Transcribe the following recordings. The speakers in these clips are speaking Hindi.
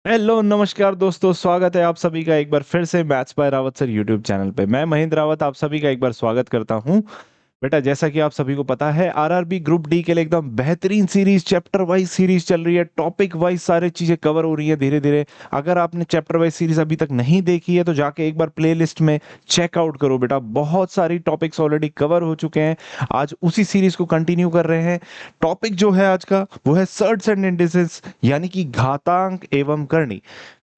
हेलो नमस्कार दोस्तों, स्वागत है आप सभी का एक बार फिर से maths by Rawat sir YouTube channel पे। मैं महेंद्र रावत आप सभी का एक बार स्वागत करता हूं। बेटा, जैसा कि आप सभी को पता है, आरआरबी ग्रुप डी के लिए एकदम बेहतरीन सीरीज, चैप्टर वाइज सीरीज चल रही है। टॉपिक वाइज सारी चीजें कवर हो रही है धीरे धीरे। अगर आपने चैप्टर वाइज सीरीज अभी तक नहीं देखी है तो जाके एक बार प्लेलिस्ट में चेकआउट करो बेटा। बहुत सारी टॉपिक्स ऑलरेडी कवर हो चुके हैं। आज उसी सीरीज को कंटिन्यू कर रहे हैं। टॉपिक जो है आज का वो है सर्ट्स एंड इंडिसेस, यानी कि घातांक एवं करनी।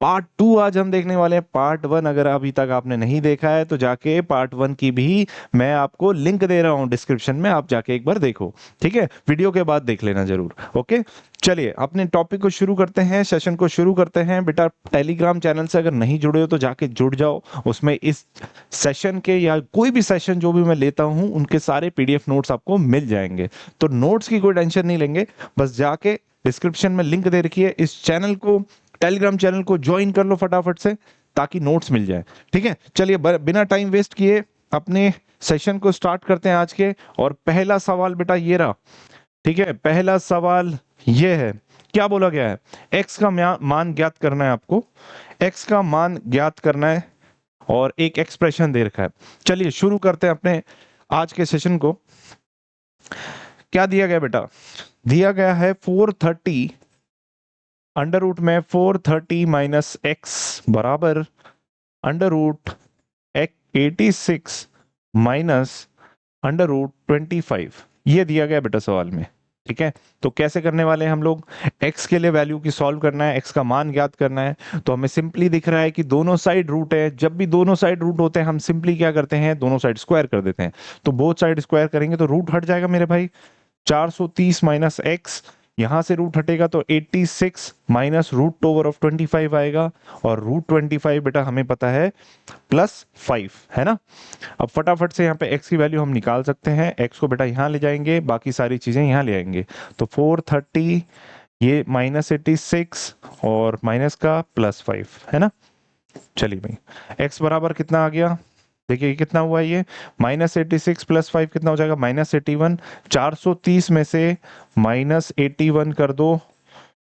पार्ट 2 आज हम देखने वाले हैं। पार्ट 1 अगर अभी तक आपने नहीं देखा है तो जाके पार्ट 1 की भी मैं आपको लिंक दे रहा हूं डिस्क्रिप्शन में, आप जाके एक बार देखो। ठीक है, वीडियो के बाद देख लेना जरूर। ओके, चलिए अपने टॉपिक को शुरू करते हैं, सेशन को शुरू करते हैं। बेटा, टेलीग्राम चैनल से अगर नहीं जुड़े हो तो जाके जुड़ जाओ। उसमें इस सेशन के या कोई भी सेशन जो भी मैं लेता हूं उनके सारे पीडीएफ नोट्स आपको मिल जाएंगे। तो नोट्स की कोई टेंशन नहीं लेंगे, बस जाके डिस्क्रिप्शन में लिंक दे रखी है, इस चैनल को, टेलीग्राम चैनल को ज्वाइन कर लो फटाफट से, ताकि नोट्स मिल जाए। ठीक है, चलिए बिना टाइम वेस्ट किए अपने सेशन को स्टार्ट करते हैं आज के। और पहला सवाल बेटा ये रहा। ठीक है, पहला सवाल ये है, क्या बोला गया है? एक्स का मान ज्ञात करना है आपको। एक्स का मान ज्ञात करना है और एक एक्सप्रेशन दे रखा है। चलिए शुरू करते हैं अपने आज के सेशन को। क्या दिया गया बेटा? दिया गया है 430 अंडर रूट में 430 माइनस एक्स बराबर under root 86 minus under root 25। ये दिया गया बेटा सवाल में। ठीक है, तो कैसे करने वाले हैं हम लोग? x के लिए वैल्यू की सॉल्व करना है, x का मान ज्ञात करना है। तो हमें सिंपली दिख रहा है कि दोनों साइड रूट है। जब भी दोनों साइड रूट होते हैं हम सिंपली क्या करते हैं, दोनों साइड स्क्वायर कर देते हैं। तो बोथ साइड स्क्वायर करेंगे तो रूट हट जाएगा मेरे भाई। 430 माइनस एक्स, यहां से रूट हटेगा तो 86 माइनस रूट ओवर ऑफ 25 आएगा। और रूट 25 बेटा हमें पता है +5 है ना। अब फटाफट से यहाँ पे x की वैल्यू हम निकाल सकते हैं। x को बेटा यहाँ ले जाएंगे, बाकी सारी चीजें यहाँ ले आएंगे। तो 430, ये -86 और माइनस का +5 है ना। चलिए भाई, x बराबर कितना आ गया? देखिए कितना हुआ ये, -86 +5 कितना हो जाएगा? -81। 430 में से -81 कर दो,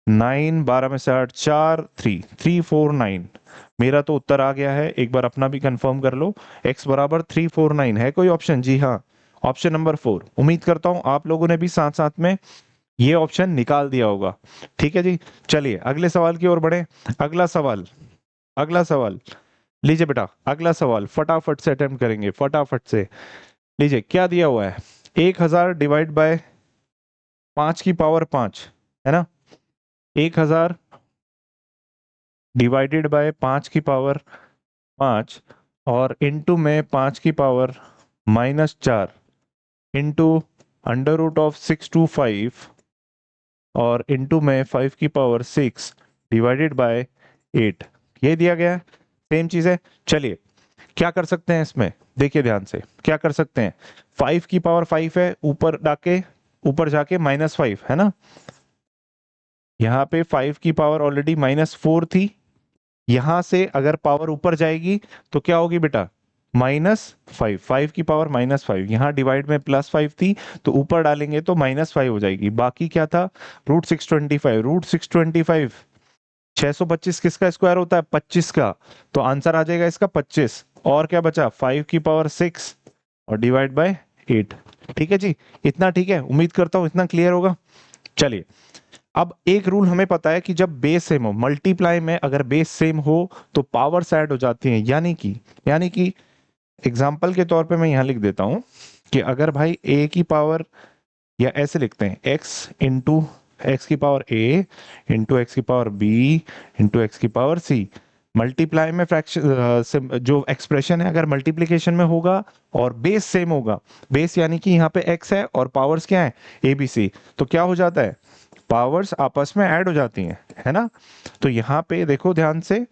9, 12 में से 8, 4, 349। मेरा तो उत्तर आ गया है, एक बार अपना भी कंफर्म कर लो। x बराबर 349 है कोई ऑप्शन? जी हाँ, ऑप्शन नंबर 4। उम्मीद करता हूं आप लोगों ने भी साथ साथ में ये ऑप्शन निकाल दिया होगा। ठीक है जी, चलिए अगले सवाल की ओर बढ़े। अगला सवाल, अगला सवाल लीजिए बेटा। अगला सवाल फटाफट से अटेम्प्ट करेंगे, फटाफट से। लीजिए क्या दिया हुआ है, 1000 डिवाइड बाय 5 की पावर 5 है ना। 1000 डिवाइडेड बाय 5 की पावर 5 और इनटू में 5 की power -4 into under root of 625 और इनटू में 5 की पावर 6 डिवाइडेड बाय 8। ये दिया गया है, सेम चीज है। चलिए क्या कर सकते हैं इसमें, देखिए ध्यान से क्या कर सकते हैं। 5 की पावर 5 है, ऊपर जाके -5 है ना। यहाँ पे 5 की पावर ऑलरेडी -4 थी। यहां से अगर पावर ऊपर जाएगी तो क्या होगी बेटा? -5। 5 की पावर -5, यहाँ डिवाइड में +5 थी तो ऊपर डालेंगे तो -5 हो जाएगी। बाकी क्या था? √625। √625 625 किसका स्क्वायर होता है? 25 का। तो आंसर आ जाएगा इसका 25। और क्या बचा? 5 की पावर 6 और डिवाइड बाय 8। ठीक है जी, इतना ठीक है, उम्मीद करता हूं इतना क्लियर होगा। चलिए, अब एक रूल हमें पता है कि जब बेस सेम हो, मल्टीप्लाई में अगर बेस सेम हो तो पावर्स ऐड हो जाती हैं। यानी कि एग्जाम्पल के तौर पे मैं यहां लिख देता हूं कि अगर भाई a की पावर, या ऐसे लिखते हैं x इंटू एक्स की पावर a इंटू एक्स की पावर b इंटू एक्स की पावर c। मल्टीप्लाई में फ्रैक्शन जो एक्सप्रेशन है अगर मल्टीप्लीकेशन में होगा और बेस सेम होगा, बेस यानी कि यहाँ पे x है और पावर्स क्या है? a b c, तो क्या हो जाता है? पावर्स आपस में ऐड हो जाती हैं, है ना। तो यहाँ पे देखो ध्यान से,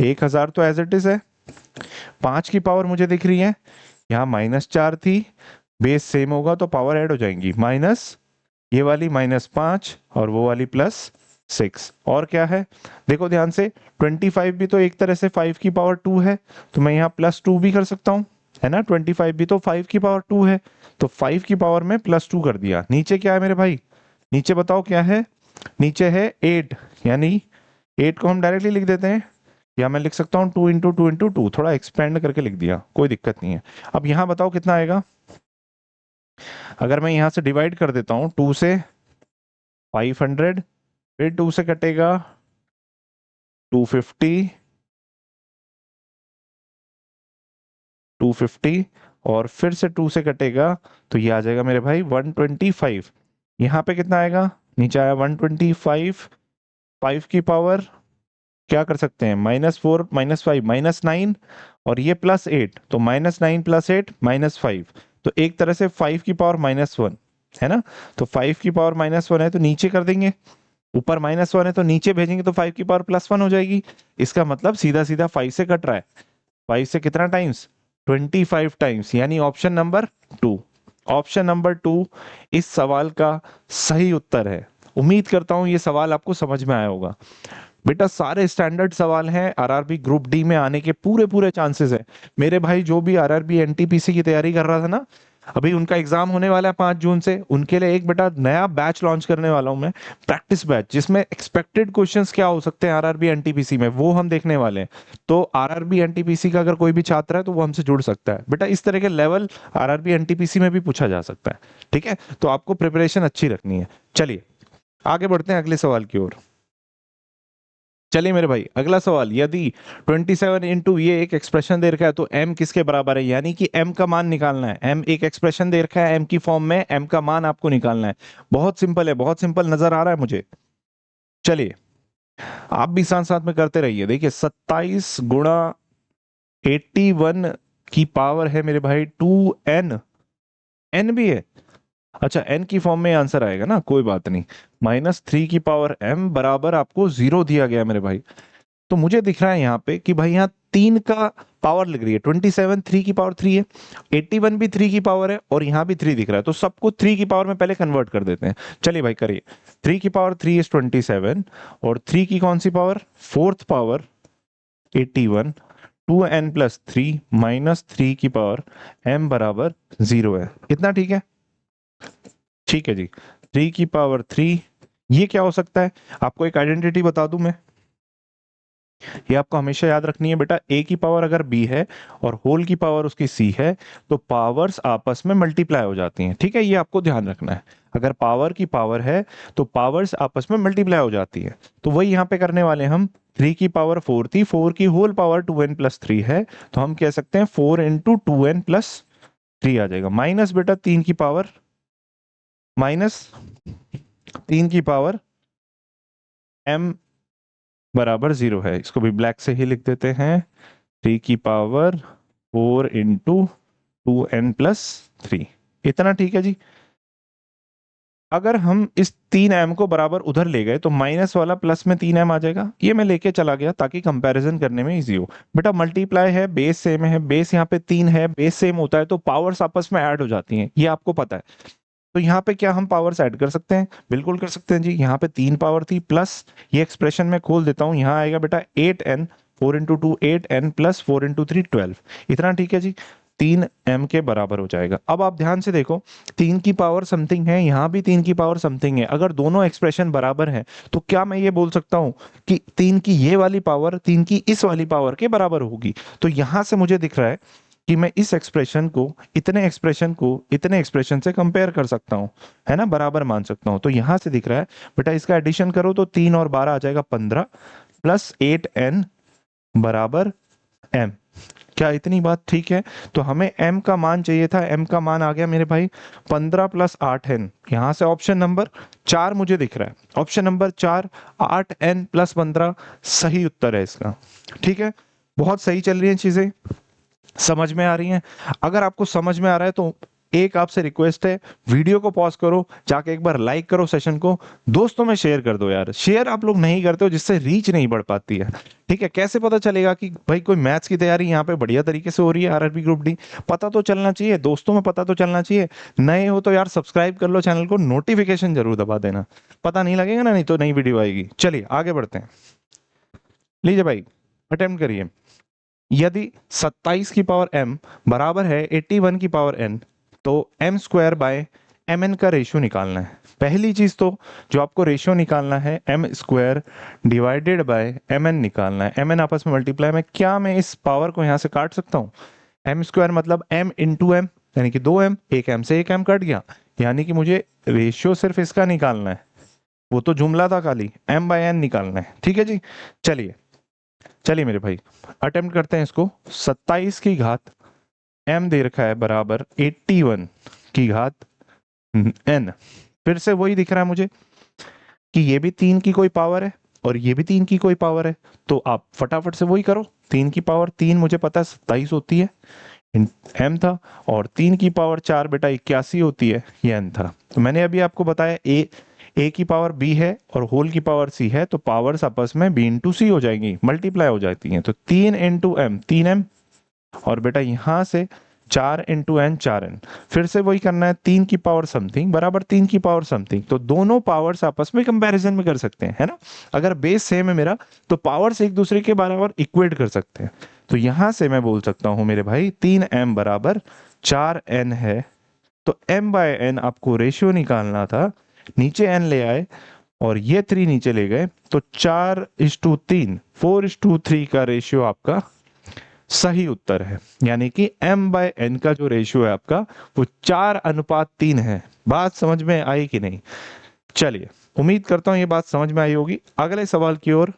1000 तो एज इट इज है। 5 की पावर मुझे दिख रही है, यहाँ -4 थी, बेस सेम होगा तो पावर ऐड हो जाएंगी। माइनस ये वाली -5 और वो वाली +6। और क्या है देखो ध्यान से, 25 भी तो एक तरह से 5 की पावर 2 है, तो मैं यहाँ +2 भी कर सकता हूँ, है ना। 25 भी तो 5 की पावर 2 है, तो 5 की पावर में +2 कर दिया। नीचे क्या है मेरे भाई? नीचे बताओ क्या है? नीचे है 8, यानी 8 को हम डायरेक्टली लिख देते हैं, या मैं लिख सकता हूँ 2 × 2 × 2, थोड़ा एक्सपेंड करके लिख दिया, कोई दिक्कत नहीं है। अब यहाँ बताओ कितना आएगा, अगर मैं यहाँ से डिवाइड कर देता हूँ 2 से 500, फिर 2 से कटेगा 250, 250 और फिर से 2 से कटेगा तो ये आ जाएगा मेरे भाई 125। यहाँ पे कितना आएगा, नीचे आया 125, 5 की पावर क्या कर सकते हैं, -4 -5 -9, और ये +8, तो -9 +8 -5, तो एक तरह से 5 की पावर -1 है ना। तो 5 की पावर -1 है तो नीचे कर देंगे, ऊपर -1 है तो नीचे भेजेंगे तो 5 की पावर +1 हो जाएगी। इसका मतलब सीधा सीधा 5 से कट रहा है, 5 से कितना टाइम्स, 25 टाइम्स, यानी ऑप्शन नंबर 2। ऑप्शन नंबर 2 इस सवाल का सही उत्तर है। उम्मीद करता हूं ये सवाल आपको समझ में आया होगा। बेटा सारे स्टैंडर्ड सवाल हैं, आरआरबी ग्रुप डी में आने के पूरे पूरे चांसेस है। मेरे भाई जो भी आरआरबी एनटीपीसी की तैयारी कर रहा था ना, अभी उनका एग्जाम होने वाला है 5 जून से, उनके लिए एक बेटा नया बैच लॉन्च करने वाला हूं मैं, प्रैक्टिस बैच, जिसमें एक्सपेक्टेड क्वेश्चंस क्या हो सकते हैं आरआरबी एनटीपीसी में वो हम देखने वाले हैं। तो आरआरबी एनटीपीसी का अगर कोई भी छात्र है तो वो हमसे जुड़ सकता है। बेटा इस तरह के लेवल आरआरबी एनटीपीसी में भी पूछा जा सकता है, ठीक है, तो आपको प्रिपरेशन अच्छी रखनी है। चलिए आगे बढ़ते हैं अगले सवाल की ओर। चलिए मेरे भाई अगला सवाल, यदि 27 इंटू ये एक एक्सप्रेशन दे रखा है तो m किसके बराबर है, यानी कि m का मान निकालना है। m एक एक्सप्रेशन दे रखा है m की फॉर्म में, m का मान आपको निकालना है। बहुत सिंपल है, बहुत सिंपल नजर आ रहा है मुझे। चलिए आप भी साथ साथ में करते रहिए। देखिए 27 गुणा 81 की पावर है मेरे भाई 2n, n भी है, अच्छा n की फॉर्म में आंसर आएगा ना, कोई बात नहीं। -3 की पावर m बराबर आपको 0 दिया गया मेरे भाई। तो मुझे दिख रहा है यहाँ पे कि भाई यहाँ 3 का पावर लग रही है, 27 3 की पावर 3 है, 81 भी 3 की पावर है, और यहाँ भी 3 दिख रहा है, तो सबको 3 की पावर में पहले कन्वर्ट कर देते हैं। चलिए भाई करिए, 3 की पावर 3 इज 27, और 3 की कौन सी पावर, फोर्थ पावर 81, 2n+3 -3 की पावर m बराबर 0 है। इतना ठीक है, ठीक है जी। 3 की पावर 3, ये क्या हो सकता है, आपको एक आइडेंटिटी बता दूं मैं, ये आपको हमेशा याद रखनी है बेटा, a की पावर अगर b है और होल की पावर उसकी c है तो पावर्स आपस में मल्टीप्लाई हो जाती हैं, ठीक है, ये आपको ध्यान रखना है। अगर पावर की पावर है तो पावर्स आपस में मल्टीप्लाई हो जाती है, तो वही यहाँ पे करने वाले हम। 3 की पावर 4 थी, 4 की होल पावर 2n+3 है, तो हम कह सकते हैं 4 × 2n+3 आ जाएगा, माइनस बेटा 3 की पावर, -3 की पावर m बराबर 0 है, इसको भी ब्लैक से ही लिख देते हैं, 3 की पावर 4 × 2n+3, इतना ठीक है जी। अगर हम इस 3m को बराबर उधर ले गए तो माइनस वाला प्लस में 3m आ जाएगा, ये मैं लेके चला गया ताकि कंपैरिजन करने में इजी हो। बेटा मल्टीप्लाई है, बेस सेम है, बेस यहाँ पे 3 है, बेस सेम होता है तो पावर्स आपस में ऐड हो जाती हैं, ये आपको पता है। तो यहाँ पे क्या हम पावर्स ऐड कर सकते हैं, बिल्कुल कर सकते हैं जी। यहाँ पे 3 पावर थी, प्लस ये एक्सप्रेशन में खोल देता हूँ, यहाँ आएगा बेटा 8n, 4 × 2 8n + 4 × 3 12, इतना ठीक है जी, 3m के बराबर हो जाएगा। अब आप ध्यान से देखो, 3 की पावर समथिंग है, यहाँ भी 3 की पावर समथिंग है, अगर दोनों एक्सप्रेशन बराबर हैं तो क्या मैं ये बोल सकता हूँ कि 3 की ये वाली पावर 3 की इस वाली पावर के बराबर होगी। तो यहाँ से मुझे दिख रहा है कि मैं इस एक्सप्रेशन को इतने एक्सप्रेशन से कंपेयर कर सकता हूं, है ना, बराबर मान सकता हूं। तो यहां से दिख रहा है बेटा, इसका एडिशन करो तो 3 और 12 आ जाएगा 15, प्लस 8n बराबर m। क्या इतनी बात ठीक है, तो हमें m का मान चाहिए था, m का मान आ गया मेरे भाई 15 + 8n, यहां से ऑप्शन नंबर 4 मुझे दिख रहा है, ऑप्शन नंबर 4 8n + 15 सही उत्तर है इसका, ठीक है। बहुत सही चल रही है चीजें, समझ में आ रही हैं। अगर आपको समझ में आ रहा है तो एक आपसे रिक्वेस्ट है, वीडियो को पॉज करो, जाके एक बार लाइक करो सेशन को, दोस्तों में शेयर कर दो यार, शेयर आप लोग नहीं करते हो जिससे रीच नहीं बढ़ पाती है, ठीक है। कैसे पता चलेगा कि भाई कोई मैथ्स की तैयारी यहाँ पे बढ़िया तरीके से हो रही है आरआरबी ग्रुप डी, पता तो चलना चाहिए, दोस्तों में पता तो चलना चाहिए। नए हो तो यार सब्सक्राइब कर लो चैनल को, नोटिफिकेशन जरूर दबा देना, पता नहीं लगेगा ना, नहीं तो नई वीडियो आएगी। चलिए आगे बढ़ते हैं, लीजिए भाई अटेम्प्ट करिए। यदि 27 की पावर m बराबर है 81 की पावर n, तो m² / एम एन का रेशियो निकालना है। पहली चीज तो जो आपको रेशियो निकालना है, m square divided by m n निकालना है। एम एन आपस में मल्टीप्लाई में, क्या मैं इस पावर को यहाँ से काट सकता हूँ? एम स्क्वायर मतलब एम इंटू एम, यानी कि 2m, एक एम से एक एम कट गया, यानी कि मुझे रेशियो सिर्फ इसका निकालना है, वो तो जुमला था खाली, एम बाय एन निकालना है। ठीक है जी, चलिए चलिए मेरे भाई अटेम्प्ट करते हैं इसको। 27 की घात m दे रखा है बराबर 81 की घात n। फिर से वही दिख रहा है मुझे कि ये भी 3 की कोई पावर है और ये भी 3 की कोई पावर है, तो आप फटाफट से वही करो। 3 की पावर 3 मुझे पता है 27 होती है, m था, और 3 की पावर 4 बेटा 81 होती है, ये n था। तो मैंने अभी आपको बताया a की पावर b है और होल की पावर c है, तो पावर्स आपस में b इंटू सी हो जाएंगी, मल्टीप्लाई हो जाती हैं। तो 3 इंटू एम 3m, और बेटा यहां से 4 इंटू एन 4n। फिर से वही करना है, 3 की पावर समथिंग बराबर 3 की पावर समथिंग। तो दोनों पावर्स आपस में कंपैरिजन में कर सकते हैं, है ना। अगर बेस सेम है मेरा तो पावर्स एक दूसरे के बराबर इक्वेट कर सकते हैं। तो यहां से मैं बोल सकता हूं मेरे भाई 3m बराबर 4n है। तो m बाय n आपको रेशियो निकालना था, नीचे n ले आए और ये 3 नीचे ले गए, तो 4:3 4:3 का रेशियो आपका सही उत्तर है। यानी कि m बाय n का जो रेशियो है आपका वो 4:3 है। बात समझ में आई कि नहीं? चलिए, उम्मीद करता हूं ये बात समझ में आई होगी। अगले सवाल की ओर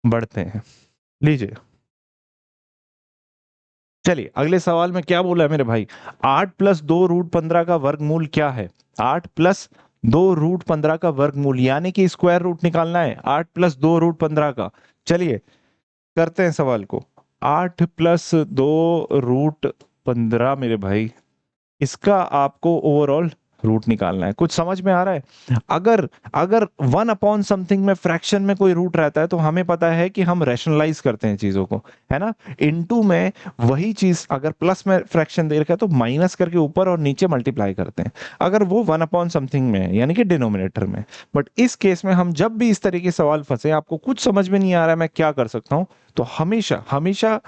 बढ़ते हैं, लीजिए। चलिए अगले सवाल में क्या बोला है मेरे भाई, 8 प्लस 2√15 का वर्गमूल क्या है? 8 प्लस 2√15 का वर्गमूल, यानी कि स्क्वायर रूट निकालना है 8 प्लस 2√15 का। चलिए करते हैं सवाल को। 8 प्लस 2√15 मेरे भाई, इसका आपको ओवरऑल रूट निकालना है। कुछ समझ में आ रहा है? अगर अगर 1 अपॉन समथिंग में फ्रैक्शन में कोई रूट रहता है तो हमें पता है कि हम रैशनलाइज करते हैं चीजों को, है ना। इनटू में वही चीज अगर प्लस में फ्रैक्शन दे रखा है तो माइनस करके ऊपर और नीचे मल्टीप्लाई करते हैं, अगर वो 1 अपॉन समथिंग में है, यानी कि डिनोमिनेटर में। बट इस केस में हम जब भी इस तरीके के सवाल फंसे, आपको कुछ समझ में नहीं आ रहा है मैं क्या कर सकता हूं, तो हमेशा हमेशा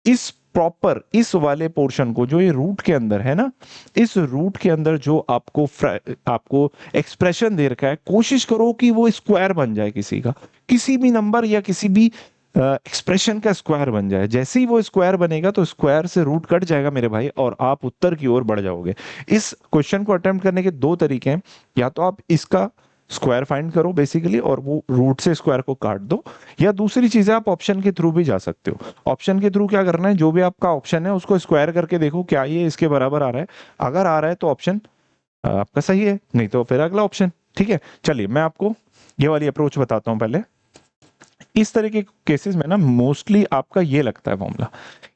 इस प्रॉपर इस वाले पोर्शन को, जो ये रूट के अंदर है ना, इस रूट के अंदर जो आपको एक्सप्रेशन दे रखा है, कोशिश करो कि वो स्क्वायर बन जाए, किसी का, किसी भी नंबर या किसी भी एक्सप्रेशन का स्क्वायर बन जाए। जैसे ही वो स्क्वायर बनेगा तो स्क्वायर से रूट कट जाएगा मेरे भाई, और आप उत्तर की ओर बढ़ जाओगे। इस क्वेश्चन को अटेम्प्ट करने के दो तरीके हैं, या तो आप इसका स्क्वायर फाइंड करो बेसिकली और वो रूट से स्क्वायर को काट दो, या दूसरी चीज है आप ऑप्शन के थ्रू भी जा सकते हो। ऑप्शन के थ्रू क्या करना है, जो भी आपका ऑप्शन है उसको स्क्वायर करके देखो क्या ये इसके बराबर आ रहा है। अगर आ रहा है तो ऑप्शन आपका सही है, नहीं तो फिर अगला ऑप्शन। ठीक है, चलिए मैं आपको ये वाली अप्रोच बताता हूँ पहले। इस तरह के केसेस में ना मोस्टली आपका ये लगता है फॉर्मूला,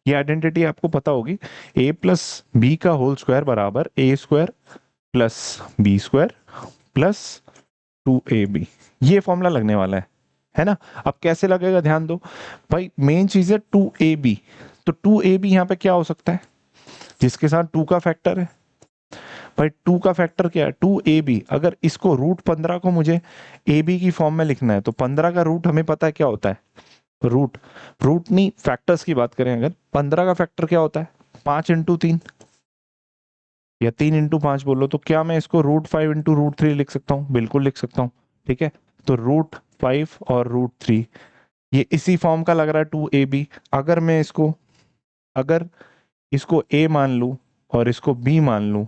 ये आइडेंटिटी आपको पता होगी, a प्लस बी का होल स्क्वायर बराबर a स्क्वायर plus B square plus 2ab। ये फॉर्मूला लगने वाला है ना। अब कैसे लगेगा ध्यान दो भाई, मेन चीज है 2ab। तो 2ab यहाँ पे क्या हो सकता है, जिसके साथ 2 का फैक्टर है। भाई 2 का फैक्टर क्या है, 2ab। अगर इसको √15 को मुझे ab की फॉर्म में लिखना है तो 15 का रूट हमें पता है क्या होता है, रूट रूट नहीं फैक्टर्स की बात करें, अगर 15 का फैक्टर क्या होता है, 5 × 3 या 3 × 5 बोलो, तो क्या मैं इसको √5 × √3 लिख सकता हूँ? बिल्कुल लिख सकता हूँ। ठीक है, तो √5 और √3 ये इसी फॉर्म का लग रहा है 2ab। अगर इसको a मान लूं और इसको b मान लूं,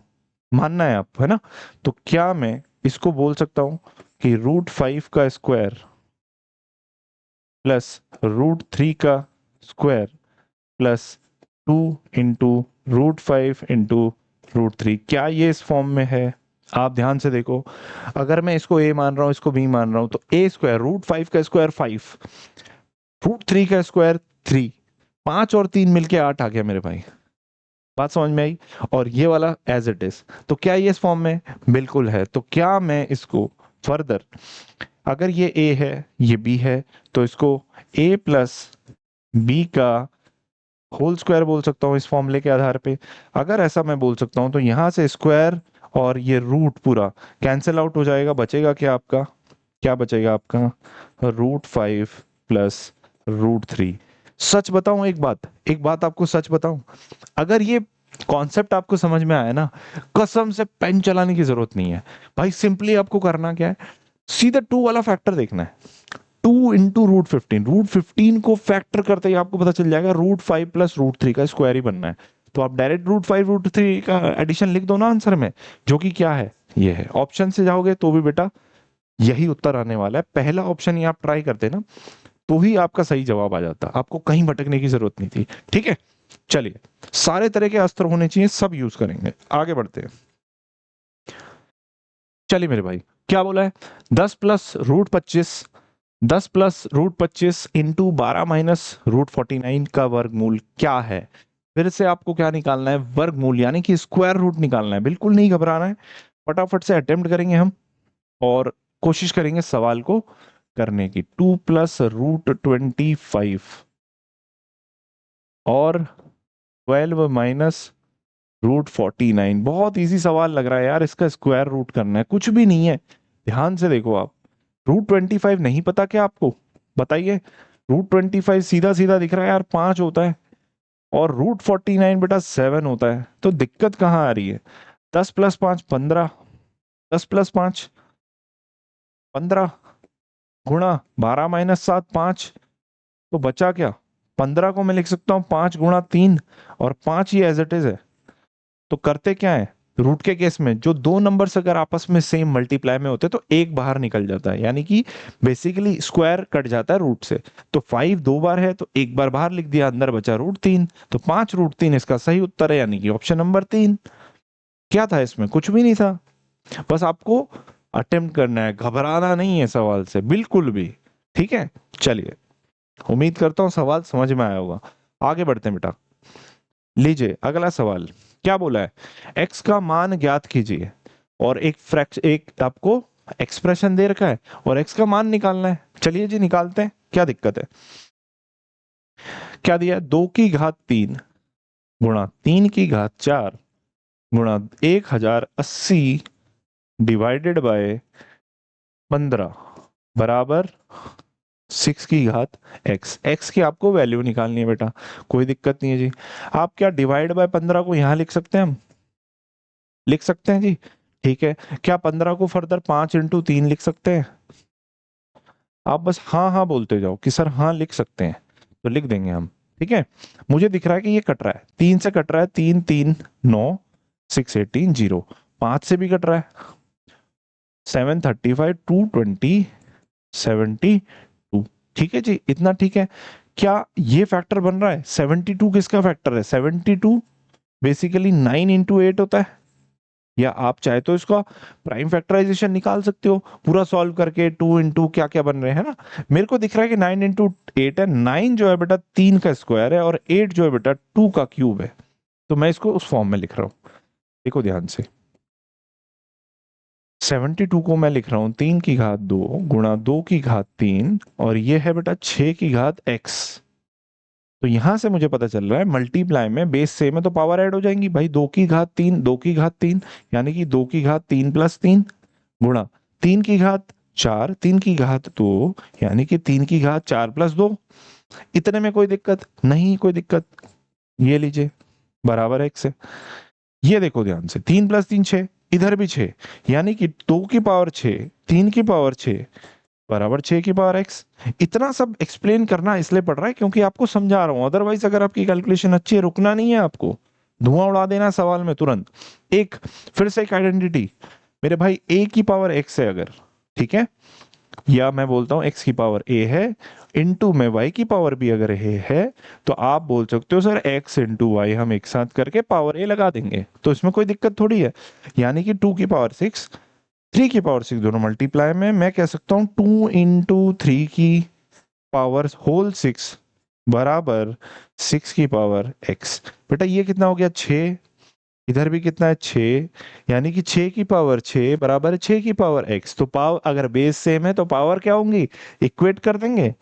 मानना है आप, है ना, तो क्या मैं इसको बोल सकता हूं कि √5 का स्क्वायर प्लस √3 का स्क्वायर प्लस 2 इंटू √5 इंटू √3, क्या ये इस फॉर्म में है? आप ध्यान से देखो, अगर मैं इसको a मान रहा हूं इसको b मान रहा हूं, तो a स्क्वायर √5 का स्क्वायर 5, √3 का स्क्वायर 3, 5 और 3 मिलके 8 आ गया मेरे भाई। बात समझ में आई? और ये वाला एज इट इज, तो क्या ये इस फॉर्म में? बिल्कुल है। तो क्या मैं इसको फर्दर, अगर ये a है ये b है, तो इसको a प्लस b का होल स्क्वायर बोल सकता हूँ इस फॉर्मूले के आधार पे। अगर ऐसा मैं बोल सकता हूँ तो यहाँ से स्क्वायर और ये रूट पूरा कैंसिल आउट हो जाएगा, बचेगा क्या आपका, क्या बचेगा आपका, √5 प्लस √3। सच बताऊं, एक बात आपको सच बताऊं, अगर ये कॉन्सेप्ट आपको समझ में आया ना? कसम से पेन चलाने की जरूरत नहीं है भाई, सिंपली आपको करना क्या है, सीधा 2 वाला फैक्टर देखना है। 2 इंटू √15, √15 को फैक्टर करते ही आपको पता चल जाएगा √5 प्लस √3 का स्क्वायर ही बनना है। तो आप डायरेक्ट √5 √3 का एडिशन लिख दो ना आंसर में, जो कि क्या है, ये है। ऑप्शन से जाओगे तो भी बेटा यही उत्तर आने वाला है। पहला ऑप्शन ही आप ट्राई करते ना, तो ही आपका सही जवाब आ जाता, आपको कहीं भटकने की जरूरत नहीं थी। ठीक है, चलिए, सारे तरह के अस्त्र होने चाहिए, सब यूज करेंगे। आगे बढ़ते हैं। चलिए मेरे भाई, क्या बोला है, 10 प्लस √25, 10 प्लस √25 इंटू 12 माइनस √49 का वर्गमूल क्या है? फिर से आपको क्या निकालना है, वर्गमूल, यानी कि स्क्वायर रूट निकालना है। बिल्कुल नहीं घबराना है, फटाफट से अटेम्प्ट करेंगे हम और कोशिश करेंगे सवाल को करने की। 2 प्लस √25 और 12 माइनस √49। बहुत इजी सवाल लग रहा है यार, इसका स्क्वायर रूट करना है, कुछ भी नहीं है। ध्यान से देखो आप, √25 नहीं पता क्या आपको? बताइए। √25 सीधा सीधा दिख रहा है यार, 5 होता है, और √49 बेटा 7 होता है। तो दिक्कत कहाँ आ रही है? 10 प्लस 5 15, 10 प्लस 5 15 गुणा 12 माइनस 7 5, तो बचा क्या? 15 को मैं लिख सकता हूँ 5 गुणा 3, और 5 ही एज इट इज है। तो करते क्या है, रूट के केस में जो दो नंबर्स अगर आपस में सेम मल्टीप्लाई में होते तो एक बाहर निकल जाता है, यानी कि बेसिकली स्क्वायर कट जाता है रूट से। तो 5 2 बार है तो एक बार बाहर लिख दिया, अंदर बचा √3, तो 5 √3 इसका सही उत्तर है, यानी कि ऑप्शन नंबर 3। क्या था इसमें? कुछ भी नहीं था, बस आपको अटेम्प्ट करना है, घबराना नहीं है सवाल से बिल्कुल भी। ठीक है, चलिए, उम्मीद करता हूं सवाल समझ में आया होगा। आगे बढ़ते हैं बेटा, लीजिए अगला सवाल। क्या बोला है, x का मान ज्ञात कीजिए, और एक आपको एक्सप्रेशन दे रखा है और x का मान निकालना है। चलिए जी निकालते हैं, क्या दिक्कत है। क्या दिया है, 2 की घात 3 गुणा 3 की घात 4 गुणा 1080 डिवाइडेड बाय 15 बराबर 6 की घात x। की आपको वैल्यू निकालनी है बेटा, कोई दिक्कत नहीं है जी। आप क्या डिवाइड बाय 15 को यहां लिख सकते हैं, हम लिख सकते हैं जी। ठीक है, क्या 15 को फर्दर 5 इंटू 3 लिख सकते हैं? आप बस हाँ हाँ बोलते जाओ कि सर हाँ लिख सकते हैं, तो लिख देंगे हम। ठीक है, मुझे दिख रहा है कि ये कट रहा है, 3 से कट रहा है, 3 3 9, 6 18 0, 5 से भी कट रहा है, 7 35 2 20 72। ठीक है जी, इतना ठीक है। क्या ये फैक्टर बन रहा है? 72 किसका फैक्टर है? 72 बेसिकली 9 इंटू 8 होता है, या आप चाहे तो इसका प्राइम फैक्टराइजेशन निकाल सकते हो पूरा सॉल्व करके, 2 इंटू क्या क्या बन रहे हैं ना। मेरे को दिख रहा है कि 9 इंटू 8 है, 9 जो है बेटा 3 का स्क्वायर है, और 8 जो है बेटा 2 का क्यूब है। तो मैं इसको उस फॉर्म में लिख रहा हूं, देखो ध्यान से। 72 को मैं लिख रहा हूं 3 की घात 2 गुणा 2 की घात 3, और ये है बेटा 6 की घात x। तो यहां से मुझे पता चल रहा है मल्टीप्लाई में बेस सेम है तो पावर ऐड हो जाएंगी भाई। 2 की घात 3 2 की घात 3, यानी कि 2 की घात 3 प्लस 3 गुणा 3 की घात 4 3 की घात 2, यानी कि 3 की घात 4 प्लस 2। इतने में कोई दिक्कत नहीं, कोई दिक्कत। ये लीजिए बराबर है x से। ये देखो ध्यान से, 3 प्लस 3 6, इधर भी 6, यानी कि 2 की पावर 6 3 की पावर 6 बराबर 6 की पावर x। इतना सब एक्सप्लेन करना इसलिए पड़ रहा है क्योंकि आपको समझा रहा हूं, अदरवाइज अगर आपकी कैलकुलेशन अच्छी है, रुकना नहीं है आपको, धुआं उड़ा देना सवाल में तुरंत। एक फिर से एक आइडेंटिटी मेरे भाई, a की पावर x है अगर, ठीक है, या मैं बोलता हूं x की पावर a है, इंटू में y की पावर भी अगर a है, तो आप बोल सकते हो सर x इंटू वाई हम एक साथ करके पावर a लगा देंगे, तो इसमें कोई दिक्कत थोड़ी है। यानी कि 2 की पावर 6 3 की पावर 6 दोनों मल्टीप्लाई में मैं कह सकता हूं 2 इंटू 3 की पावर होल 6 बराबर 6 की पावर x। बेटा ये कितना हो गया, 6, इधर भी कितना है 6, यानी कि 6 की पावर 6 बराबर है 6 की पावर x। तो पावर अगर बेस सेम है तो पावर क्या होंगी, इक्वेट कर देंगे,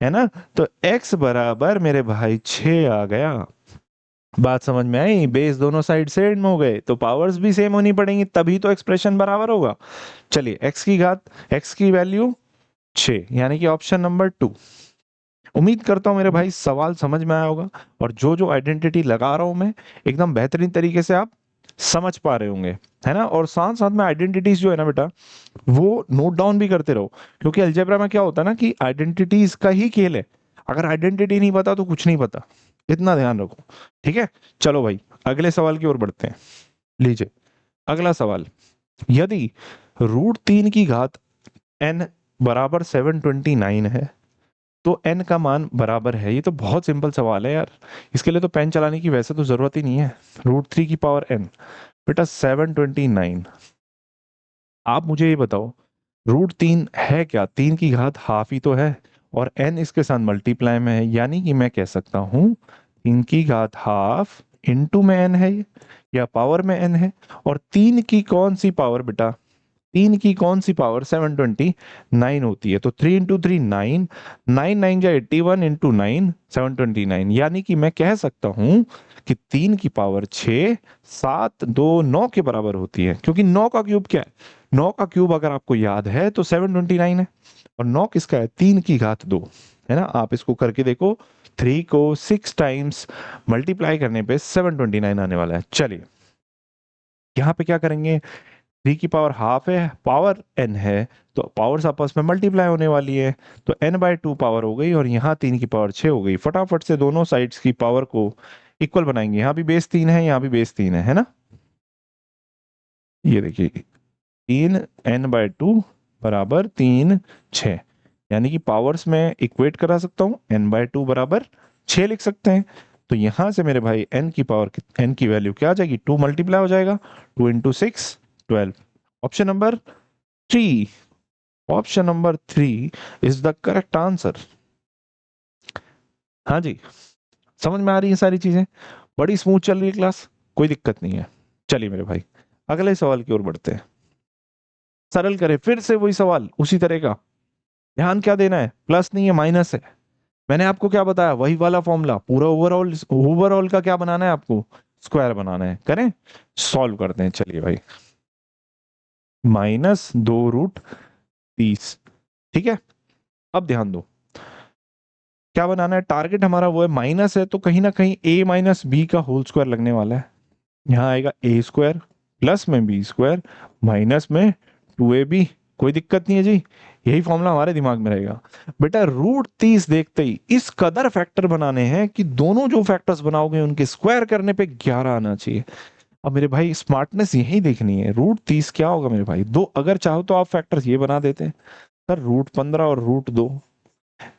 है ना। तो x बराबर मेरे भाई 6 आ गया। बात समझ में आई, बेस दोनों साइड सेम हो गए तो पावर्स भी सेम होनी पड़ेंगी, तभी तो एक्सप्रेशन बराबर होगा। चलिए x की वैल्यू 6, यानी कि ऑप्शन नंबर 2। उम्मीद करता हूँ मेरे भाई सवाल समझ में आया होगा, और जो जो आइडेंटिटी लगा रहा हूँ मैं एकदम बेहतरीन तरीके से आप समझ पा रहे होंगे, है ना। और साथ साथ में आइडेंटिटीज जो है ना बेटा, वो नोट डाउन भी करते रहो, क्योंकि अलजेब्रा में क्या होता है ना कि आइडेंटिटीज का ही खेल है। अगर आइडेंटिटी नहीं पता तो कुछ नहीं पता, इतना ध्यान रखो। ठीक है, चलो भाई अगले सवाल की ओर बढ़ते हैं। लीजिए अगला सवाल, यदि √3 n बराबर 729 है तो n का मान बराबर है। ये तो बहुत सिंपल सवाल है यार, इसके लिए तो पेन चलाने की वैसे तो जरूरत ही नहीं है। √3 बेटा 729। आप मुझे ये बताओ, √3 है क्या? 3 की घात हाफ ही तो है, और n इसके साथ मल्टीप्लाई में है, यानी कि मैं कह सकता हूँ 3 की घात हाफ इंटू में n है ये, या पावर में n है। और 3 की कौन सी पावर बेटा, 3 की कौन सी पावर 729 होती है? तो 3 × 3 9, 9 9 जा 81 इंटू 9 729, यानी कि मैं कह सकता हूं कि 3 की पावर 6 7 2 9 के बराबर होती है, क्योंकि 9 का क्यूब क्या है? 9 का क्यूब अगर आपको याद है तो 729 है, और 9 किसका है? 3 की घात 2, है ना। आप इसको करके देखो, 3 को 6 टाइम्स मल्टीप्लाई करने पे 729 आने वाला है। चलिए यहाँ पे क्या करेंगे, 3 की पावर हाफ है, पावर n है, तो पावर्स आपस में मल्टीप्लाई होने वाली है, तो n/2 पावर हो गई, और यहाँ 3 की पावर 6 हो गई। फटाफट से दोनों साइड्स की पावर को इक्वल बनाएंगे, यहाँ भी बेस 3 है, यहाँ भी बेस 3 है ना। ये देखिए 3 n/2 बराबर 3 6, यानी कि पावर्स में इक्वेट करा सकता हूँ, n/2 बराबर 6 लिख सकते हैं। तो यहां से मेरे भाई n की वैल्यू क्या आ जाएगी? 2 मल्टीप्लाई हो जाएगा, 2 × 6 12। Option number 3, option number 3 is the correct answer. हाँ जी, समझ में आ रही है सारी चीजें? बड़ी स्मूथ चल रही है क्लास, कोई दिक्कत नहीं है। चलिए मेरे भाई अगले सवाल की ओर बढ़ते हैं। सरल करें फिर से वही सवाल उसी तरह का। ध्यान क्या देना है, प्लस नहीं है माइनस है। मैंने आपको क्या बताया, वही वाला फॉर्मूला, पूरा ओवरऑल ओवरऑल का क्या बनाना है आपको? स्क्वायर बनाना है। करें, सॉल्व करते हैं। चलिए भाई, -2√30, ठीक है। अब ध्यान दो, क्या बनाना है? टारगेट हमारा वो है, माइनस है तो कहीं ना कहीं a - b का होल स्क्वायर लगने वाला है। यहाँ आएगा a² प्लस में b² माइनस में 2ab। कोई दिक्कत नहीं है जी, यही फॉर्मूला हमारे दिमाग में रहेगा। बेटा √30 देखते ही इस कदर फैक्टर बनाने हैं कि दोनों जो फैक्टर्स बनाओगे उनके स्क्वायर करने पे 11 आना चाहिए। अब मेरे भाई स्मार्टनेस यही देखनी है, √30 क्या होगा मेरे भाई? दो, अगर चाहो तो आप फैक्टर्स ये बना देते हैं सर, √15 और √2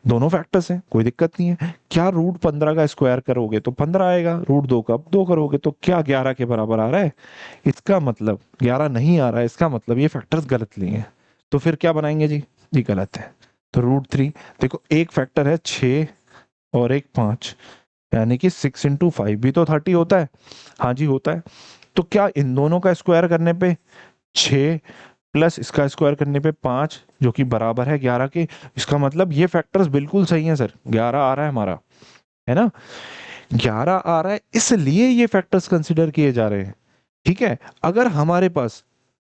दोनों फैक्टर्स हैं, कोई दिक्कत नहीं है। क्या √15 का स्क्वायर करोगे तो 15 आएगा, √2 का 2 करोगे तो क्या 11 के बराबर आ रहा है? इसका मतलब 11 नहीं आ रहा है, इसका मतलब ये फैक्टर्स गलत लिए हैं। तो फिर क्या बनाएंगे जी? जी गलत है। तो √3, देखो एक फैक्टर है 6 और एक 5, यानी कि 6 × 5 भी तो 30 होता है। हाँ जी होता है। तो क्या इन दोनों का स्क्वायर करने पे 6 प्लस इसका स्क्वायर करने पे 5, जो कि बराबर है 11 के? इसका मतलब ये फैक्टर्स बिल्कुल सही है सर, 11 आ रहा है हमारा, है ना। 11 आ रहा है, इसलिए ये फैक्टर्स कंसिडर किए जा रहे हैं। ठीक है, अगर हमारे पास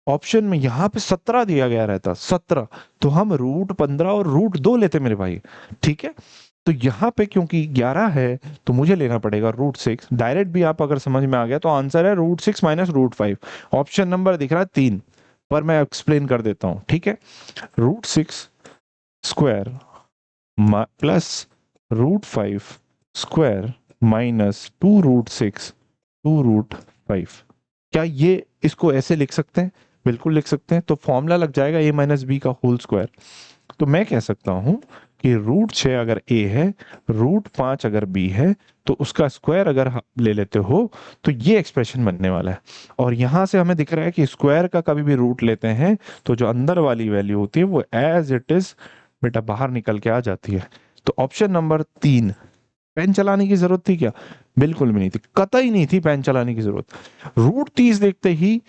ऑप्शन में यहाँ पे 17 दिया गया रहता, 17, तो हम √15 और √2 लेते मेरे भाई। ठीक है, तो यहाँ पे क्योंकि 11 है तो मुझे लेना पड़ेगा √6। डायरेक्ट भी आप अगर समझ में आ गया तो आंसर है √6 - √5। ऑप्शन नंबर दिख रहा है 3, पर मैं एक्सप्लेन कर देता हूं। ठीक है, √6² प्लस √5² माइनस 2√6 2√5। क्या ये इसको ऐसे लिख सकते हैं? बिल्कुल लिख सकते हैं। तो फॉर्मूला लग जाएगा a - b का होल स्क्वायर। तो मैं कह सकता हूं कि √6 अगर a है, √5 अगर b है, तो उसका स्क्वायर अगर ले लेते हो तो ये एक्सप्रेशन बनने वाला है। और यहां से हमें दिख रहा है कि स्क्वायर का कभी भी रूट लेते हैं तो जो अंदर वाली वैल्यू होती है वो एज इट इज बेटा बाहर निकल के आ जाती है। तो ऑप्शन नंबर 3, पेन चलाने की जरूरत थी क्या? बिल्कुल भी नहीं थी, कतई नहीं थी पेन चलाने की जरूरत। √30 देखते ही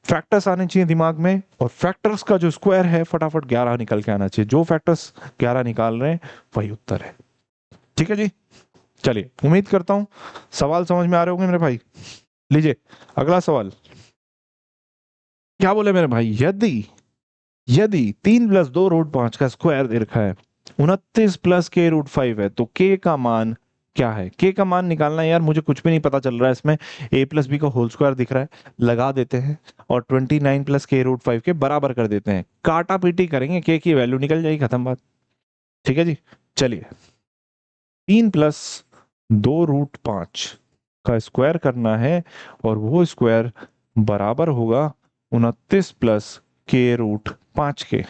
फैक्टर्स आने चाहिए दिमाग में, और फैक्टर्स का जो स्क्वायर है फटाफट 11 निकल के आना चाहिए। जो फैक्टर्स 11 निकाल रहे हैं वही उत्तर है। ठीक है जी, चलिए उम्मीद करता हूं सवाल समझ में आ रहे होंगे मेरे भाई। लीजिए अगला सवाल, क्या बोले मेरे भाई, यदि यदि 3 + 2√5 का स्क्वायर दे रखा है 29 प्लस के रूट 5 है, तो के का मान क्या है? के का मान निकालना है यार, मुझे कुछ भी नहीं पता चल रहा है इसमें। ए प्लस बी का होल स्क्वायर दिख रहा है, लगा देते हैं और 29 प्लस के रूट 5 के बराबर कर देते हैं, काटा पीटी करेंगे, के की वैल्यू निकल जाएगी, खत्म बात। ठीक है जी, चलिए 3 + 2√5 का स्क्वायर करना है और वो स्क्वायर बराबर होगा 29 प्लस के रूट 5 के।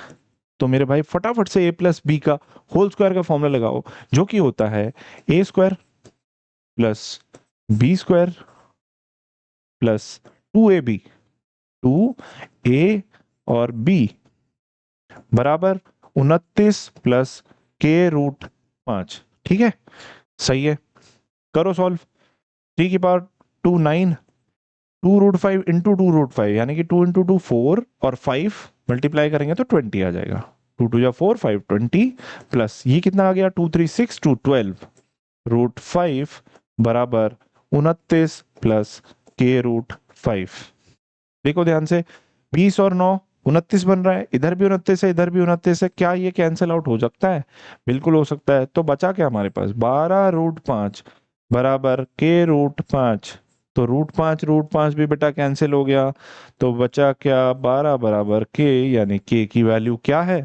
तो मेरे भाई फटाफट से ए प्लस बी का होल स्क्वायर का फॉर्मूला लगाओ, जो कि होता है A square plus B square plus 2ab, 2a और b बराबर 29 प्लस के रूट 5। ठीक है, सही है, करो सॉल्व। 3 की पावर 2 9, 2√5 इंटू 2√5 यानी कि 2 इंटू 2 4 और 5 मल्टीप्लाई करेंगे तो 20 आ जाएगा। 2 × 2 = 4, 5 20 प्लस ये कितना आ गया 2 3 6 2 12 √5 बराबर 29 प्लस के रूट 5। देखो ध्यान से, 20 और 9 29 बन रहा है, इधर भी 29 है, इधर भी 29 है, क्या ये कैंसिल आउट हो सकता है? बिल्कुल हो सकता है। तो बचा क्या हमारे पास? 12√5 बराबर के रूट 5। तो √5 भी बेटा कैंसिल हो गया, तो बचा क्या? 12 बराबर के, यानी के की वैल्यू क्या है?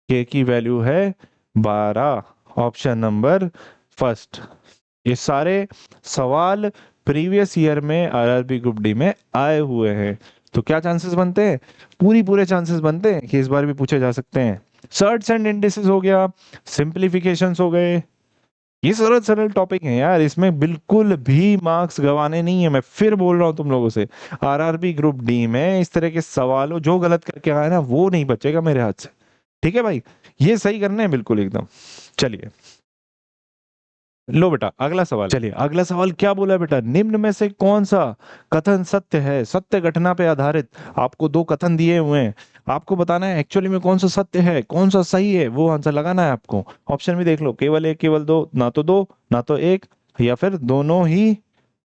के की वैल्यू है 12। Option number first. ये सारे सवाल प्रीवियस ईयर में आरआरबी ग्रुप डी में आए हुए हैं, तो क्या चांसेस बनते हैं? पूरे चांसेस बनते हैं कि इस बार भी पूछे जा सकते हैं। सर्ट्स एंड इंडिसेस हो गया, सिंप्लीफिकेशंस हो गए, ये सरल सरल टॉपिक है यार, इसमें बिल्कुल भी मार्क्स गंवाने नहीं है। मैं फिर बोल रहा हूं तुम लोगों से, आरआरबी ग्रुप डी में इस तरह के सवालों, जो गलत करके आया ना वो नहीं बचेगा मेरे हाथ से। ठीक है भाई, ये सही करना है बिल्कुल एकदम। चलिए लो बेटा अगला सवाल। चलिए अगला सवाल क्या बोला है बेटा? निम्न में से कौन सा कथन सत्य है? सत्य घटना पे आधारित आपको दो कथन दिए हुए हैं, आपको बताना है एक्चुअली में कौन सा सत्य है, कौन सा सही है, वो आंसर लगाना है आपको। ऑप्शन भी देख लो, केवल एक केवल दो, ना तो दो ना तो एक, या फिर दोनों ही,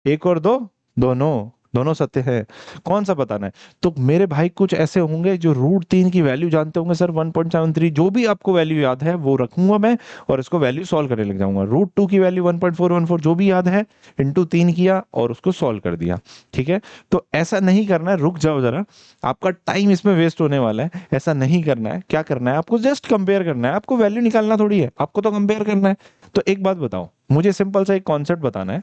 एक और दो, दोनों, दोनों सत्य है। कौन सा बताना है? तो मेरे भाई कुछ ऐसे होंगे जो √3 की वैल्यू जानते होंगे, सर 1.73, जो भी आपको वैल्यू याद है वो रखूंगा मैं और इसको वैल्यू सॉल्व करने लग जाऊंगा। √2 की वैल्यू 1.414 जो भी याद है, इंटू 3 किया और उसको सॉल्व कर दिया। ठीक है, तो ऐसा नहीं करना है, रुक जाओ जरा, आपका टाइम इसमें वेस्ट होने वाला है। ऐसा नहीं करना है। क्या करना है आपको? जस्ट कंपेयर करना है, आपको वैल्यू निकालना थोड़ी है, आपको तो कंपेयर करना है। तो एक बात बताओ, मुझे सिंपल सा एक कॉन्सेप्ट बताना है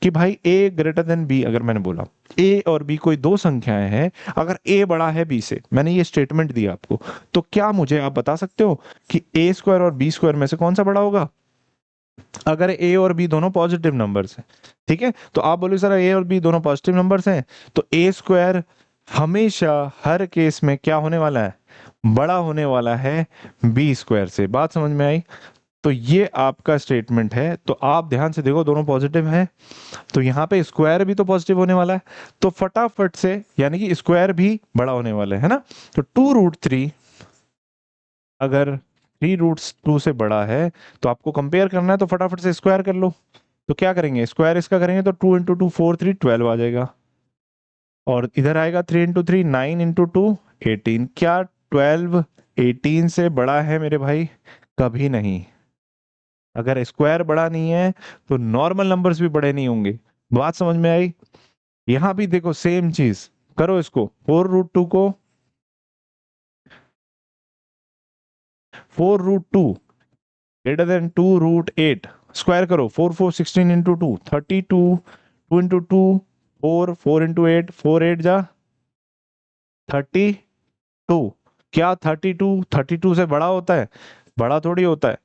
कि भाई ए ग्रेटर देन बी, अगर मैंने बोला ए और बी कोई दो संख्याएं हैं, अगर ए बड़ा है बी से, मैंने ये स्टेटमेंट दिया आपको, तो क्या मुझे आप बता सकते हो कि ए स्क्वायर और बी स्क्वायर में से कौन सा बड़ा होगा? अगर ए और बी दोनों पॉजिटिव नंबर्स हैं, ठीक है, तो आप बोलो सर ए और बी दोनों पॉजिटिव नंबर्स हैं, तो ए स्क्वायर हमेशा हर केस में क्या होने वाला है? बड़ा होने वाला है बी स्क्वायर से। बात समझ में आई? तो ये आपका स्टेटमेंट है, तो आप ध्यान से देखो, दोनों पॉजिटिव हैं, तो यहाँ पे स्क्वायर भी तो पॉजिटिव होने वाला है, तो फटाफट से, यानी कि स्क्वायर भी बड़ा होने वाला है ना। तो 2√3 अगर 3√2 से बड़ा है, तो आपको कंपेयर करना है, तो फटाफट से स्क्वायर कर लो। तो क्या करेंगे? स्क्वायर इसका करेंगे तो 2 × 2 4 3 12 आ जाएगा, और इधर आएगा 3 × 3 9 × 2 18। क्या 12 18 से बड़ा है मेरे भाई? कभी नहीं। अगर स्क्वायर बड़ा नहीं है तो नॉर्मल नंबर्स भी बड़े नहीं होंगे। बात समझ में आई? यहां भी देखो सेम चीज, करो इसको, 4√2 को 4√2 ग्रेटर देन 2√8 स्क्वायर करो, 4 4 16 × 2 32, 2 × 2 4 4 × 8 4 8 जा 32। क्या 32 से बड़ा होता है? बड़ा थोड़ी होता है।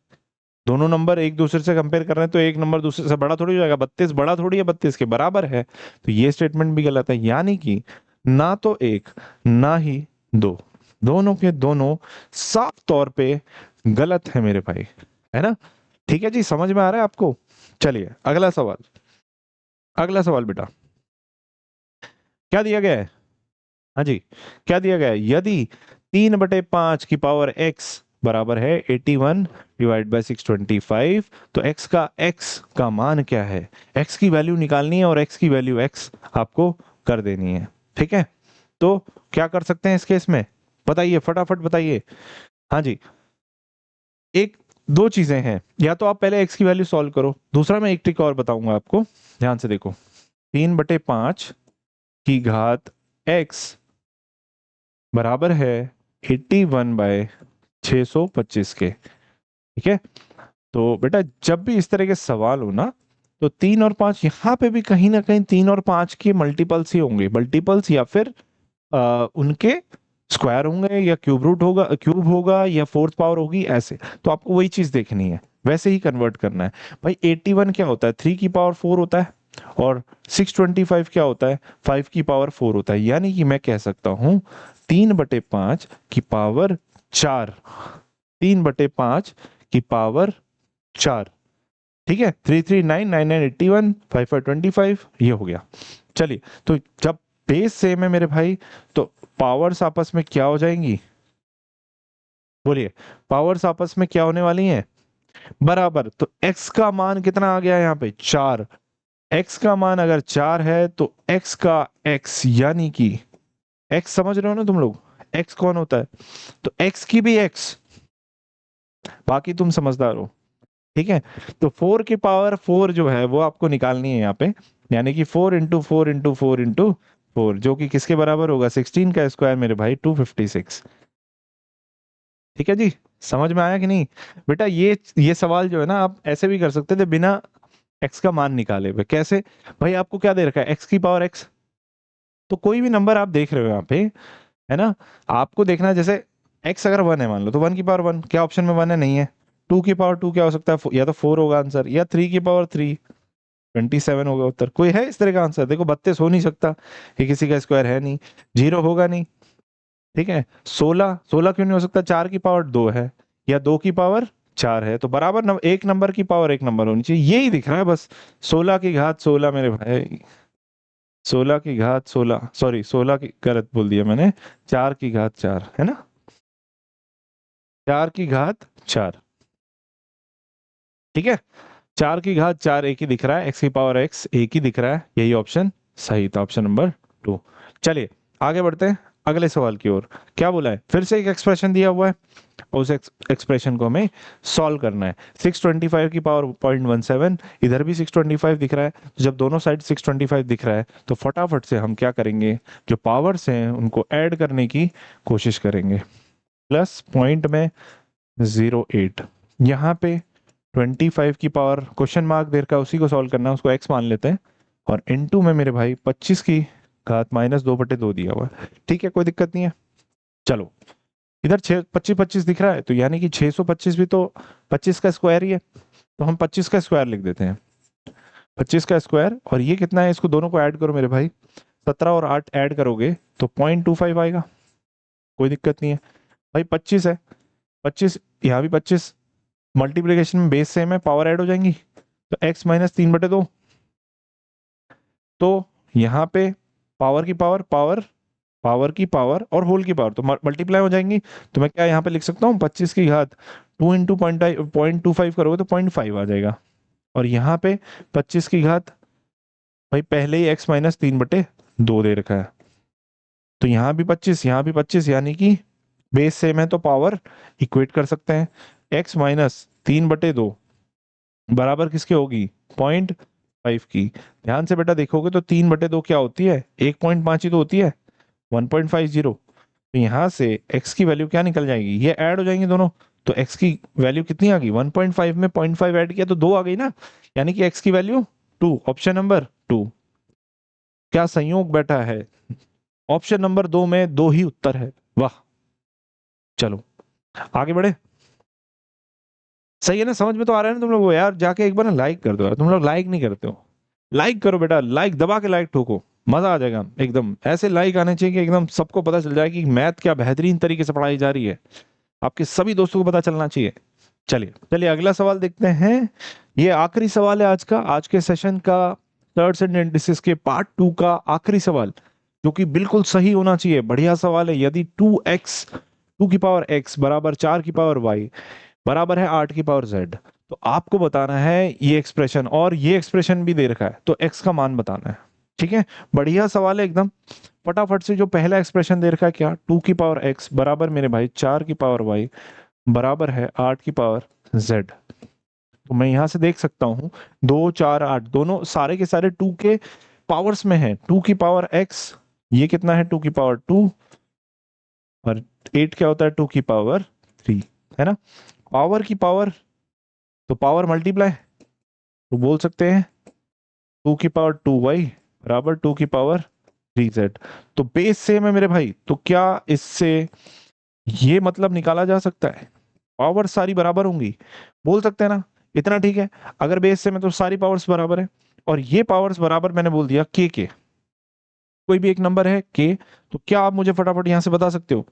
दोनों नंबर एक दूसरे से कंपेयर कर रहे हैं, तो एक नंबर दूसरे से बड़ा थोड़ी हो जाएगा। 32 बड़ा थोड़ी है 32 के बराबर है, तो ये स्टेटमेंट भी गलत है। यानी कि ना तो एक ना ही दो, दोनों के दोनों साफ तौर पे गलत है मेरे भाई, है ना। ठीक है जी, समझ में आ रहा है आपको? चलिए अगला सवाल। अगला सवाल बेटा क्या दिया गया है? हाँ जी, क्या दिया गया है? यदि 3/5 की पावर x बराबर है 81 डिवाइड बाय 625, तो x का मान क्या है? x की वैल्यू निकालनी है और x की वैल्यू x आपको कर देनी है। ठीक है, तो क्या कर सकते हैं इस केस में? बताइए फटाफट बताइए। हाँ जी, एक दो चीजें हैं, या तो आप पहले x की वैल्यू सॉल्व करो, दूसरा मैं एक ट्रिक और बताऊंगा आपको, ध्यान से देखो। 3/5 की घात x बराबर है 81/625 के। ठीक है, तो बेटा जब भी इस तरह के सवाल हो ना, तो 3 और 5 यहाँ पे भी कहीं ना कहीं 3 और 5 के मल्टीपल्स ही होंगे, मल्टीपल्स या फिर उनके स्क्वायर होंगे, या क्यूब रूट होगा, क्यूब होगा, या फोर्थ पावर होगी, ऐसे। तो आपको वही चीज देखनी है, वैसे ही कन्वर्ट करना है। भाई 81 क्या होता है, 3 की पावर 4 होता है, और 625 क्या होता है, 5 की पावर 4 होता है। यानी कि मैं कह सकता हूं 3/5 की पावर 4, 3/5 की पावर 4। ठीक है, 3399981 5525 ये हो गया। चलिए, तो जब बेस सेम है मेरे भाई, तो पावर्स आपस में क्या हो जाएंगी, बोलिए, पावर्स आपस में क्या होने वाली हैं, बराबर। तो x का मान कितना आ गया यहाँ पे, 4। x का मान अगर 4 है तो x का x, यानी कि x समझ रहे हो ना तुम लोग, x कौन होता है, तो x की भी x, बाकी तुम समझदार हो। ठीक है, तो 4 की पावर 4 जो है वो आपको निकालनी है यहाँ पे, यानी कि 4 इंटू 4 इंटू 4 इंटू 4, जो कि किसके बराबर होगा, 16 का स्क्वायर मेरे भाई 256। ठीक है जी, समझ में आया कि नहीं। बेटा ये सवाल जो है ना, आप ऐसे भी कर सकते थे बिना एक्स का मान निकाले हुए। कैसे, भाई आपको क्या दे रखा है, x की पावर x, तो कोई भी नंबर आप देख रहे हो यहाँ पे, है ना, आपको देखना है, जैसे x अगर 1 है मान लो, तो 1 की पावर 1, क्या ऑप्शन में 1 है, नहीं है। 2 की पावर 2 क्या हो सकता है, या तो 4 होगा आंसर, या 3 की पावर 3 27 होगा उत्तर। कोई है इस तरह का आंसर, देखो 32 हो नहीं सकता, ये किसी का स्क्वायर है नहीं, 0 होगा नहीं। ठीक है, 16 क्यों नहीं हो सकता, 4 की पावर 2 है, या 2 की पावर 4 है, तो बराबर एक नंबर की पावर एक नंबर होनी चाहिए, यही दिख रहा है बस। 16 की घात 16 मेरे भाई, 16 की घात 16, सॉरी 16 की गलत बोल दिया मैंने, 4 की घात 4 है ना, 4 की घात 4। ठीक है, 4 की घात 4 एक ही दिख रहा है, x की पावर x एक ही दिख रहा है, यही ऑप्शन सही था, ऑप्शन नंबर 2। चलिए आगे बढ़ते हैं अगले सवाल की ओर। क्या बोला है, फिर से एक एक्सप्रेशन दिया हुआ है, और उस एक्सप्रेशन को हमें सॉल्व करना है। 625 की पावर 0.17, इधर भी 625 दिख रहा है, तो जब दोनों साइड 625 दिख रहा है, तो फटाफट से हम क्या करेंगे, जो पावर्स हैं उनको ऐड करने की कोशिश करेंगे। प्लस पॉइंट में 08, यहाँ पे 25 की पावर क्वेश्चन मार्क दे रखा है, उसी को सॉल्व करना है, उसको x मान लेते हैं, और इनटू में मेरे भाई 25 की घात -2/2 दिया हुआ है। ठीक है, कोई दिक्कत नहीं है। चलो, इधर 25 दिख रहा है, तो यानी कि 625 भी तो 25 का स्क्वायर ही है, तो हम 25 का स्क्वायर लिख देते हैं, 25 का स्क्वायर, और ये कितना है, इसको दोनों को ऐड करो मेरे भाई, 17 और 8 ऐड करोगे तो 0.25 आएगा, कोई दिक्कत नहीं है। भाई 25 है, 25, यहाँ भी 25, मल्टीप्लीकेशन में बेस सेम है, पावर ऐड हो जाएंगी, तो x-3/2, तो यहाँ पे पावर की पावर पावर, पावर की पावर और होल की पावर तो मल्टीप्लाई हो जाएंगी, तो मैं क्या यहाँ पे लिख सकता हूँ, 25 की घात 2 इंटू 0.25 करोगे तो 0.5 आ जाएगा, और यहाँ पे 25 की घात, भाई पहले ही x-3/2 दे रखा है, तो यहाँ भी 25, यहाँ भी 25, यानी कि बेस सेम है तो पावर इक्वेट कर सकते हैं। x-3/2 बराबर किसके होगी, 0.5 की। ध्यान से बेटा देखोगे तो 3/2 क्या होती है, 1.5 ही तो होती है, 1.50। तो यहाँ से x की वैल्यू क्या निकल जाएगी, ये ऐड हो जाएंगे दोनों, तो x की वैल्यू कितनी आ गई, 1.5 में 0.5 ऐड किया तो 2 आ गई ना, यानी कि x की वैल्यू 2, ऑप्शन नंबर 2। क्या संयोग बैठा है, ऑप्शन नंबर 2 में 2 ही उत्तर है, वाह। चलो आगे बढ़े, सही है ना, समझ में तो आ रहा है ना तुम लोग, यार जाके एक बार ना लाइक कर दो यार, तुम लोग लाइक नहीं करते हो, लाइक करो बेटा, लाइक दबा के लाइक ठोको, मजा आ जाएगा एकदम, ऐसे लाइक आने चाहिए कि एकदम सबको पता चल जाए कि मैथ क्या बेहतरीन तरीके से पढ़ाई जा रही है, आपके सभी दोस्तों को पता चलना चाहिए। चलिए चलिए अगला सवाल देखते हैं, ये आखिरी सवाल है आज का, आज के सेशन का, थर्ड सेट एनालिसिस के पार्ट 2 का आखिरी सवाल, जो कि बिल्कुल सही होना चाहिए, बढ़िया सवाल है। यदि 2 की पावर x बराबर 4 की पावर y बराबर है 8 की पावर z, तो आपको बताना है ये एक्सप्रेशन, और ये एक्सप्रेशन भी दे रखा है, तो x का मान बताना है। ठीक है, बढ़िया सवाल है एकदम, फटाफट से जो पहला एक्सप्रेशन दे रखा है क्या, 2 की पावर x बराबर मेरे भाई 4 की पावर y बराबर है 8 की पावर z। तो मैं यहां से देख सकता हूं 2 4 8 दोनों सारे के सारे 2 के पावर्स में है। 2 की पावर x, ये कितना है 2 की पावर 2, और 8 क्या होता है 2 की पावर 3, है ना। पावर की पावर, तो पावर मल्टीप्लाई, तो बोल सकते हैं 2 की पावर 2y बराबर 2 की पावर 3z। तो बेस सेम है मेरे भाई, तो क्या इससे ये मतलब निकाला जा सकता है, पावर सारी बराबर होंगी, बोल सकते हैं ना। इतना ठीक है, अगर बेस सेम है तो सारी पावर्स बराबर है, और ये पावर्स बराबर मैंने बोल दिया के, कोई भी एक नंबर है के। तो क्या आप मुझे फटाफट यहां से बता सकते हो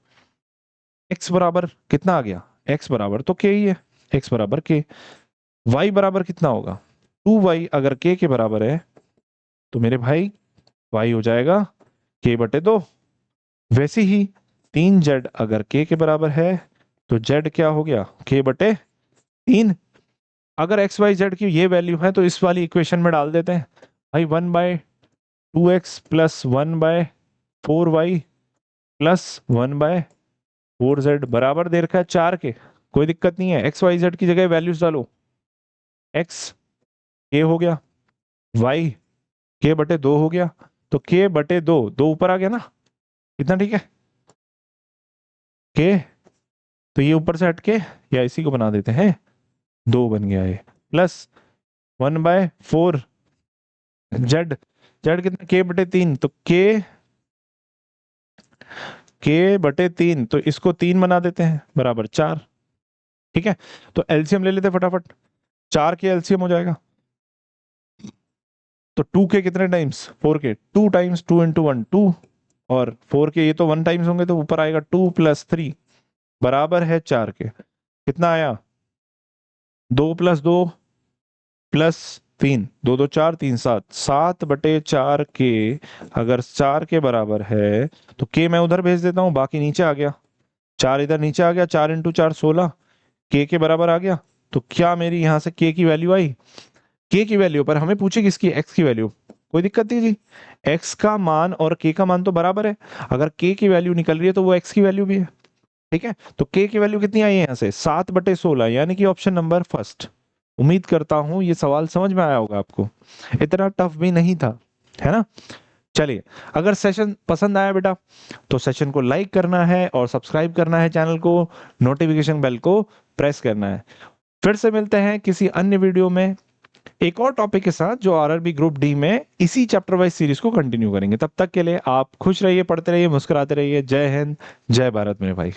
x बराबर कितना आ गया, x बराबर तो के ही है, x बराबर के। y बराबर कितना होगा 2y, अगर के बराबर है तो मेरे भाई y हो जाएगा k/2। वैसे ही 3z अगर के बराबर है तो z क्या हो गया k/3। अगर एक्स वाई जेड की ये वैल्यू है तो इस वाली इक्वेशन में डाल देते हैं भाई, 1/2x plus 1/4y plus 1/4z बराबर दे रखा है 4 के। कोई दिक्कत नहीं है, एक्स वाई जेड की जगह वैल्यूज डालो, x के हो गया, y k/2 हो गया, तो k/2, दो ऊपर आ गया ना, इतना ठीक है। के, तो ये ऊपर से हट के या इसी को बना देते हैं, 2 बन गया ये, प्लस 1/4 जेड, जेड कितना k/3, तो k/3, तो इसको 3 बना देते हैं बराबर 4। ठीक है, तो एलसीएम ले लेते हैं फटाफट, 4 के एलसीएम हो जाएगा, तो 2 के कितने टाइम्स 4 के, 2 टाइम्स 2 इंटू 1 2, और 4 के ये तो 1 टाइम्स होंगे, तो ऊपर आएगा 2 + 3 बराबर है 4 के। कितना आया 2 + 2 + 3, 2 2 4 3 7, 7/4 के अगर 4 के बराबर है तो के मैं उधर भेज देता हूं, बाकी नीचे आ गया, 4 इधर नीचे आ गया, 4 × 4 16 के बराबर आ गया। तो क्या मेरी यहां से के की वैल्यू आई, के की वैल्यू पर हमें पूछे किसकी, एक्स की वैल्यू, कोई दिक्कत नहीं जी, एक्स का मान और के का मान तो बराबर है, अगर के की वैल्यू निकल रही है तो वो एक्स की वैल्यू भी है। ठीक है, तो के की वैल्यू कितनी आई है यहाँ से 7/16, यानी कि ऑप्शन नंबर फर्स्ट। उम्मीद करता हूं ये सवाल समझ में आया होगा आपको, इतना टफ भी नहीं था, है ना। चलिए, अगर सेशन पसंद आया बेटा तो सेशन को लाइक करना है और सब्सक्राइब करना है चैनल को, नोटिफिकेशन बेल को प्रेस करना है। फिर से मिलते हैं किसी अन्य वीडियो में एक और टॉपिक के साथ, जो आरआरबी ग्रुप डी में इसी चैप्टर वाइज सीरीज को कंटिन्यू करेंगे। तब तक के लिए आप खुश रहिए, पढ़ते रहिए, मुस्कुराते रहिए। जय हिंद, जय भारत मेरे भाई।